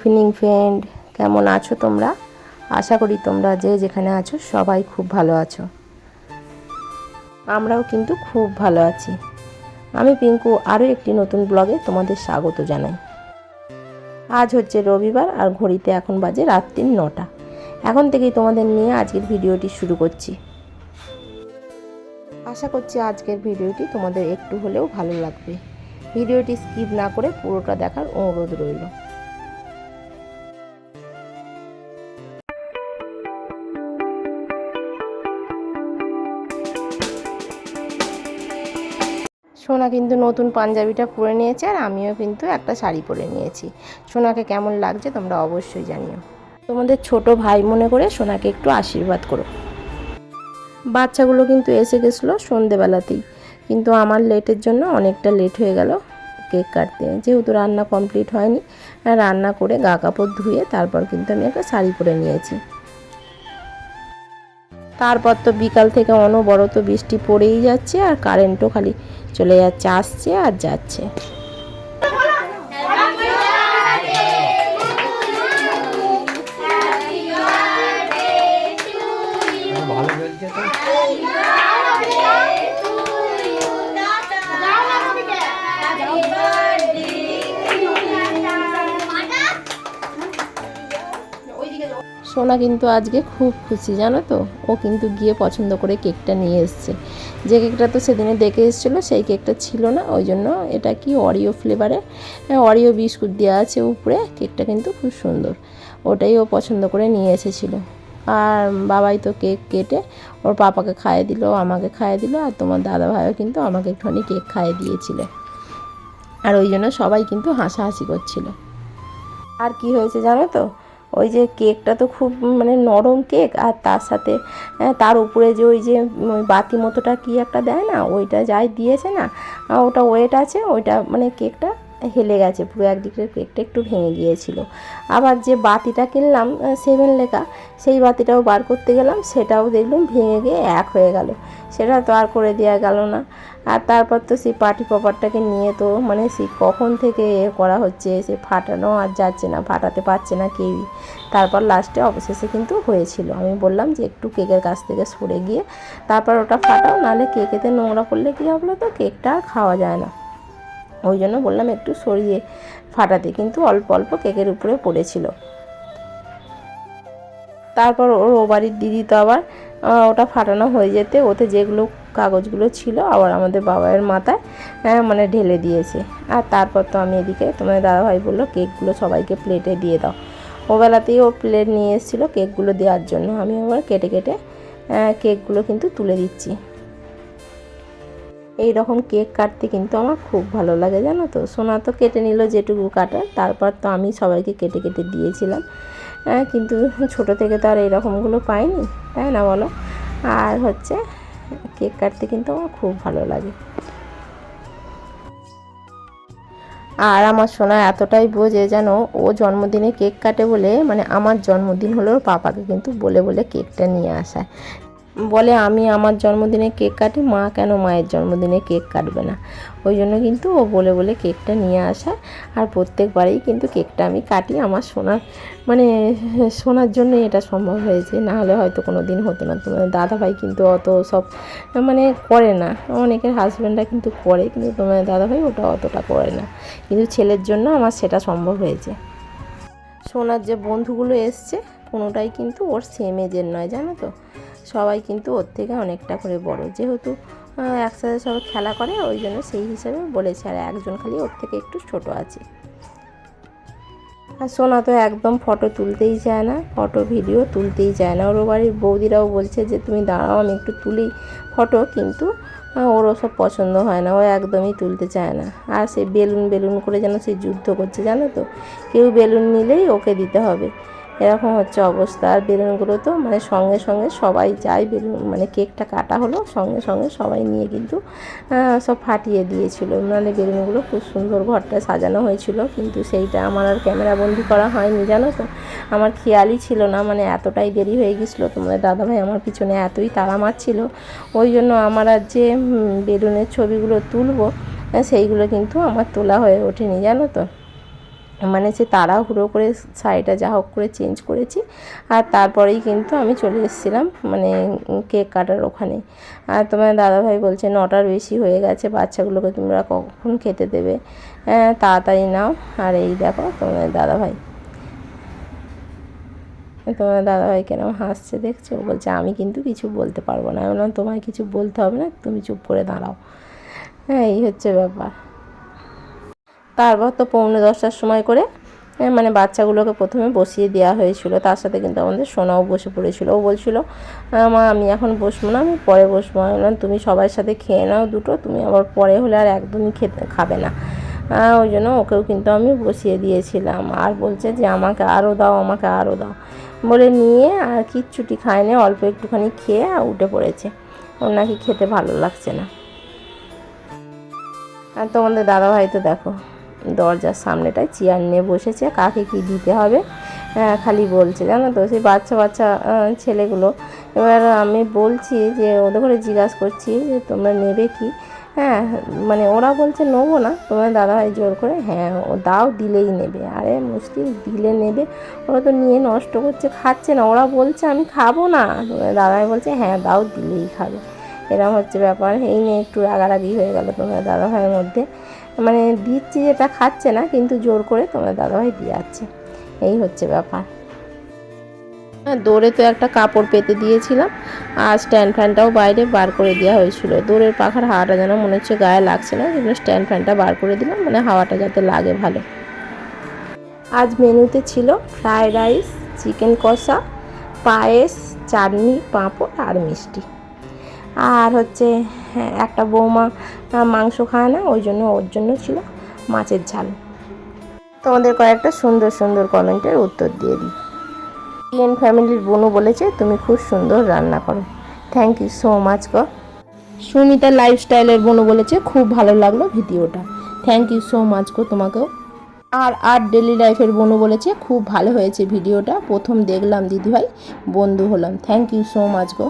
Evening friend, কেমন আছো তোমরা? আশা করি তোমরা যে যেখানে আছো সবাই খুব ভালো আছো। আমরাও কিন্তু খুব ভালো আছি। আমি পিঙ্কু আরও একটি নতুন ব্লগে তোমাদের স্বাগত জানাই। আজ হচ্ছে রবিবার আর ঘড়িতে এখন বাজে রাত্রি 9টা। এখন থেকেই তোমাদের নিয়ে আজকের ভিডিওটি শুরু করছি। আশা করছি আজকের ভিডিওটি তোমাদের একটু হলেও ভালো লাগবে। ভিডিওটি স্কিপ না করে পুরোটা দেখার অনুরোধ রইল। সোনা কিন্তু নতুন পাঞ্জাবিটা পরে নিয়েছে আর আমিও কিন্তু একটা শাড়ি পরে নিয়েছি। সোনাকে কেমন লাগছে তোমরা অবশ্যই জানিও। তোমাদের ছোট ভাই মনে করে সোনাকে একটু আশীর্বাদ করো। বাচ্চাগুলো কিন্তু এসে গেছিলো সন্ধেবেলাতেই, কিন্তু আমার লেটের জন্য অনেকটা লেট হয়ে গেল কেক কাটতে। যেহেতু রান্না কমপ্লিট হয়নি, রান্না করে গা কাপড় ধুয়ে তারপর কিন্তু আমি একটা শাড়ি পরে নিয়েছি। তারপর তো বিকাল থেকে অনবরত বৃষ্টি পড়েই যাচ্ছে আর কারেন্টও খালি চলে যাচ্ছে, আসছে আর যাচ্ছে। সোনা কিন্তু আজকে খুব খুশি, জানো তো। ও কিন্তু গিয়ে পছন্দ করে কেকটা নিয়ে এসছে। যে কেকটা তো সেদিনে দেখে এসেছিলো সেই কেকটা ছিল না, ওই জন্য এটা কি অরিও ফ্লেভারের, অরিও বিস্কুট দেওয়া আছে উপরে। কেকটা কিন্তু খুব সুন্দর, ওটাই ও পছন্দ করে নিয়ে এসেছিলো। আর বাবাই তো কেক কেটে ওর পাপাকে খাইয়ে দিল, আমাকে খাইয়ে দিল, আর তোমার দাদা ভাইও কিন্তু আমাকে একটুখানি কেক খাইয়ে দিয়েছিল। আর ওই জন্য সবাই কিন্তু হাসাহাসি করছিল। আর কি হয়েছে জানো তো, ওই যে কেকটা তো খুব মানে নরম কেক, আর তার সাথে তার উপরে যে ওই যে বাতি মতোটা কি একটা দেয় না, ওইটা যাই দিয়েছে না, ওটা ওয়েট আছে, ওইটা মানে কেকটা হেলে গেছে পুরো, একদিকের কেকটা একটু ভেঙে গিয়েছিল। আবার যে বাতিটা কিনলাম 7 লেখা, সেই বাতিটাও বার করতে গেলাম, সেটাও দেখলাম ভেঙে গিয়ে এক হয়ে গেল। সেটা তো আর করে দেওয়া গেল না। আর তারপর তো সেই পার্টি পপারটাকে নিয়ে তো মানে সেই কখন থেকে করা হচ্ছে, সে ফাটানো আর যাচ্ছে না, ফাটাতে পারছে না কেউই। তারপর লাস্টে অবশেষে কিন্তু হয়েছিল। আমি বললাম যে একটু কেকের কাছ থেকে সরে গিয়ে তারপর ওটা ফাটাও, নাহলে কেকেতে নোংরা করলে কী হবে, তো কেকটা আর খাওয়া যায় না। ওই জন্য বললাম একটু সরিয়ে ফাটাতে, কিন্তু অল্প অল্প কেকের উপরে পড়েছিল। তারপর ও বাড়ির দিদি তো আবার ওটা ফাটানো হয়ে যেতে ওতে যেগুলো কাগজগুলো ছিল আবার আমাদের বাবাইয়ের মাথায় মানে ঢেলে দিয়েছে। আর তারপর তো আমি এদিকে তোমাদের দাদাভাই বললো কেকগুলো সবাইকে প্লেটে দিয়ে দাও। ওবেলাতেই ও প্লেট নিয়ে এসেছিলো কেকগুলো দেওয়ার জন্য। আমি আবার কেটে কেটে কেকগুলো কিন্তু তুলে দিচ্ছি। এই রকম কেক কাটতে কিন্তু আমার খুব ভালো লাগে, জানো তো। সোনা তো কেটে নিল যেটুকু কাটার, তারপর তো আমি সবাইকে কেটে কেটে দিয়েছিলাম। কিন্তু ছোটো থেকে তো আর এইরকমগুলো পাইনি, তাই না বলো। আর হচ্ছে কেক কাটতে কিন্তু আমার খুব ভালো লাগে। আর আমার সোনা এতটাই বোঝে, যেন ও জন্মদিনে কেক কাটে বলে, মানে আমার জন্মদিন হলেও পাপাকে কিন্তু বলে বলে কেকটা নিয়ে আসায়। বলে আমি আমার জন্মদিনে কেক কাটি, মা কেন মায়ের জন্মদিনে কেক কাটবে না। ওই জন্য কিন্তু ও বলে বলে কেকটা নিয়ে আসে। আর প্রত্যেকবারেই কিন্তু কেকটা আমি কাটি। আমার মানে সোনার জন্যই এটা সম্ভব হয়েছে, না হলে হয়তো কোনো দিন হতো না। তোমার দাদাভাই কিন্তু অত সব মানে করে না, অনেকের হাজব্যান্ডরা কিন্তু করে, কিন্তু তোমার দাদাভাই ওটা অতটা করে না। কিন্তু ছেলের জন্য আমার সেটা সম্ভব হয়েছে। সোনার যে বন্ধুগুলো এসছে কোনোটাই কিন্তু ওর সেম এজের নয়, জানো তো। সবাই কিন্তু ওর থেকে অনেকটা করে বড়, যেহেতু একসাথে সবাই খেলা করে, ওই জন্য সেই হিসাবে বলেছে। আর একজন খালি ওর থেকে একটু ছোট আছে। আর সোনা তো একদম ফটো তুলতেই চায় না, ফটো ভিডিও তুলতেই চায় না। ওর বাড়ির বৌদিরাও বলছে যে তুমি দাঁড়াও আমি একটু তুলি ফটো, কিন্তু ওর ওসব পছন্দ হয় না, ও একদমই তুলতে চায় না। আর সে বেলুন বেলুন করে যেন সে যুদ্ধ করছে, জানো তো। কেউ বেলুন নিলেই ওকে দিতে হবে, এরকম হচ্ছে অবস্থা। আর বেলুনগুলো তো মানে সঙ্গে সঙ্গে সবাই যায়, বেলুন মানে কেকটা কাটা হলো সঙ্গে সঙ্গে সবাই নিয়ে কিন্তু সব ফাটিয়ে দিয়েছিল। মানে বেলুনগুলো খুব সুন্দর ঘরটা সাজানো হয়েছিল, কিন্তু সেইটা আমার আর ক্যামেরা বন্দি করা হয়নি, জানো তো। আমার খেয়ালই ছিল না, মানে এতটাই দেরি হয়ে গেছিলো। তোমাদের দাদাভাই আমার পিছনে এতই তাড়া মারছিল, ওই জন্য আমার আর যে বেলুনের ছবিগুলো তুলবো সেইগুলো কিন্তু আমার তোলা হয়ে ওঠেনি, জানো তো। মানে সে তাড়াহুড়ো করে শাড়িটা যা হোক করে চেঞ্জ করেছি, আর তারপরেই কিন্তু আমি চলে এসেছিলাম মানে কেক কাটার ওখানে। আর তোমার দাদাভাই বলছে 9টার বেশি হয়ে গেছে, বাচ্চাগুলোকে তোমরা কখন খেতে দেবে, তাড়াতাড়ি নাও। আর এই দেখো তোমার দাদাভাই কেন হাসছে দেখছো, বলছে আমি কিন্তু কিছু বলতে পারবো না। আমি বললাম তোমায় কিছু বলতে হবে না, তুমি চুপ করে দাঁড়াও। হ্যাঁ, এই হচ্ছে ব্যাপার। তারপর তো 9:45টার সময় করে মানে বাচ্চাগুলোকে প্রথমে বসিয়ে দেওয়া হয়েছিল, তার সাথে কিন্তু আমাদের সোনাও বসে পড়েছিল। ও বলছিল মা আমি এখন বসবো না, আমি পরে বসবো। আমি বললাম তুমি সবার সাথে খেয়ে নাও দুটো, তুমি আবার পরে হলে আর একদমই খাবে না। ওই জন্য ওকেও কিন্তু আমি বসিয়ে দিয়েছিলাম। আর বলছে যে আমাকে আরও দাও, আমাকে আরও দাও বলে নিয়ে আর কিচ্ছুটি খায়নি, অল্প একটুখানি খেয়ে উঠে পড়েছে। ওর নাকি খেতে ভালো লাগছে না। আর তোমাদের দাদাভাই তো দেখো দরজার সামনেটায় চেয়ার নিয়ে বসেছে, কাকে কি দিতে হবে খালি বলছে, জানো তো সেই বাচ্চা বাচ্চা ছেলেগুলো। এবার আমি বলছি যে ওদের করে জিজ্ঞাসা করছি যে তোমরা নেবে কি, হ্যাঁ মানে ওরা বলছে নেবো না। তোমার দাদাভাই জোর করে হ্যাঁ ও দাও, দিলেই নেবে। আরে মুশকিল, দিলে নেবে, ওরা তো নিয়ে নষ্ট করছে, খাচ্ছে না। ওরা বলছে আমি খাবো না, তোমার দাদাভাই বলছে হ্যাঁ দাও, দিলেই খাবে। এরকম হচ্ছে ব্যাপার। এই নিয়ে একটু রাগারাগি হয়ে গেল তোমার দাদাভাইয়ের মধ্যে। মানে দিচ্ছি যেটা খাচ্ছে না, কিন্তু জোর করে তোমার দাদাভাই দিয়ে যাচ্ছে, এই হচ্ছে ব্যাপার। দৌড়ে তো একটা কাপড় পেতে দিয়েছিলাম, আর স্ট্যান্ড ফ্যানটাও বাইরে বার করে দেওয়া হয়েছিল। দৌড়ের পাখার হাওয়াটা যেন মনে হচ্ছে গায়ে লাগছে না, কিন্তু স্ট্যান্ড ফ্যানটা বার করে দিলাম, মানে হাওয়াটা যাতে লাগে ভালো। আজ মেনুতে ছিল ফ্রায়েড রাইস, চিকেন কষা, পায়েস, চাটনি, পাঁপড় আর মিষ্টি। আর হচ্ছে একটা বৌমা মাংস খায় না, ওই জন্য ওর জন্য ছিল মাছের ঝাল। তোমাদের কয়েকটা সুন্দর সুন্দর কমেন্টের উত্তর দিয়ে দিই। ইএন ফ্যামিলির বোনু বলেছে তুমি খুব সুন্দর রান্না করো, থ্যাংক ইউ সো মাচ গো। সুমিতা লাইফস্টাইলের বোনু বলেছে খুব ভালো লাগলো ভিডিওটা, থ্যাংক ইউ সো মাচ গো তোমাকেও। আর ডেলি লাইফের বোনু বলেছে খুব ভালো হয়েছে ভিডিওটা, প্রথম দেখলাম দিদিভাই, বন্ধু হলাম, থ্যাংক ইউ সো মাচ গো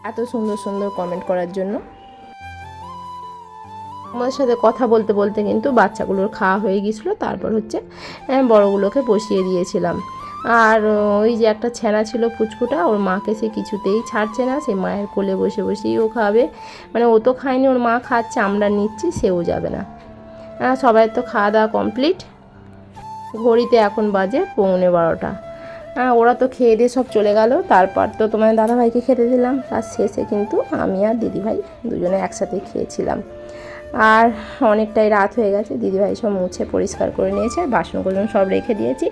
এত সুন্দর সুন্দর কমেন্ট করার জন্য। আমাদের সাথে কথা বলতে বলতে কিন্তু বাচ্চাগুলোর খাওয়া হয়ে গিয়েছিলো। তারপর হচ্ছে বড়গুলোকে বসিয়ে দিয়েছিলাম। আর ওই যে একটা ছ্যানা ছিল ফুচকুটা, ওর মাকে সে কিছুতেই ছাড়ছে না, সে মায়ের কোলে বসে বসেই ও খাবে। মানে ও তো খায়নি, ওর মা খাচ্ছে, আমরা নিচ্ছি, সেও যাবে না। সবাই তো খাওয়া দাওয়া কমপ্লিট, ঘড়িতে এখন বাজে 12:15। ওরা তো খেয়ে দিয়ে সব চলে গেল। তারপর তো তোমার দাদাভাইকে খেতে দিলাম, তার শেষে কিন্তু আমি আর দিদিভাই দুজনে একসাথে খেয়েছিলাম। আর অনেকটাই রাত হয়ে গেছে, দিদিভাই সব মুছে পরিষ্কার করে নিয়েছে, বাসনগুলো সব রেখে দিয়েছি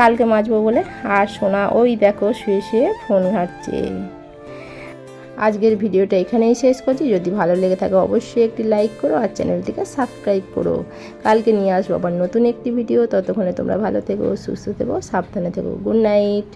কালকে মাজবো বলে। আর সোনা ওই দেখো শুয়ে শুয়ে ফোন ঘাঁটছে। আজকের ভিডিওটা এখানেই শেষ করছি। যদি ভালো লেগে থাকে অবশ্যই একটি লাইক করো আর চ্যানেলটিকে সাবস্ক্রাইব করো। কালকে নিয়ে আসবো আবার নতুন একটি ভিডিও। ততক্ষণে তোমরা ভালো থেকো, সুস্থ থেকো, সাবধানে থেকো। Good night.